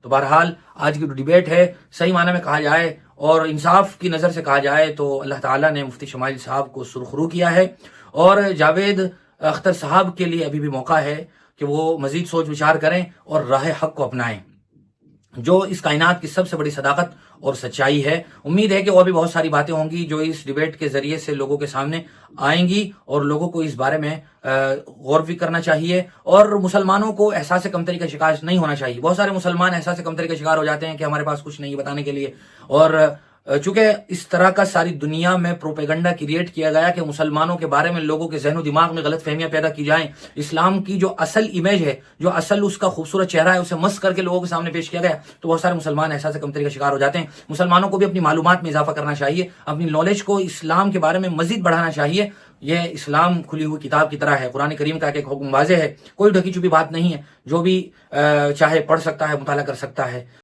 تو بہرحال آج کی جو ڈیبیٹ ہے صحیح معنی میں کہا جائے اور انصاف کی نظر سے کہا جائے تو اللہ تعالیٰ نے مفتی شمائل صاحب کو سرخرو کیا ہے، اور جاوید اختر صاحب کے لیے ابھی بھی موقع ہے کہ وہ مزید سوچ وچار کریں اور راہ حق کو اپنائیں، جو اس کائنات کی سب سے بڑی صداقت اور سچائی ہے۔ امید ہے کہ اور بھی بہت ساری باتیں ہوں گی جو اس ڈیبیٹ کے ذریعے سے لوگوں کے سامنے آئیں گی، اور لوگوں کو اس بارے میں غور بھی کرنا چاہیے، اور مسلمانوں کو احساس کمتری کا شکار نہیں ہونا چاہیے۔ بہت سارے مسلمان احساس کمتری کا شکار ہو جاتے ہیں کہ ہمارے پاس کچھ نہیں ہے بتانے کے لیے، اور چونکہ اس طرح کا ساری دنیا میں پروپیگنڈا کریٹ کیا گیا کہ مسلمانوں کے بارے میں لوگوں کے ذہن و دماغ میں غلط فہمیاں پیدا کی جائیں، اسلام کی جو اصل امیج ہے، جو اصل اس کا خوبصورت چہرہ ہے، اسے مسخ کر کے لوگوں کے سامنے پیش کیا گیا، تو بہت سارے مسلمان احساس کمتری کا شکار ہو جاتے ہیں۔ مسلمانوں کو بھی اپنی معلومات میں اضافہ کرنا چاہیے، اپنی نالج کو اسلام کے بارے میں مزید بڑھانا چاہیے۔ یہ اسلام کھلی ہوئی کتاب کی طرح ہے، قرآن کریم کا ایک حکم واضح ہے، کوئی ڈھکی چھپی بات نہیں ہے، جو بھی چاہے پڑھ سکتا ہے، مطالعہ کر سکتا ہے۔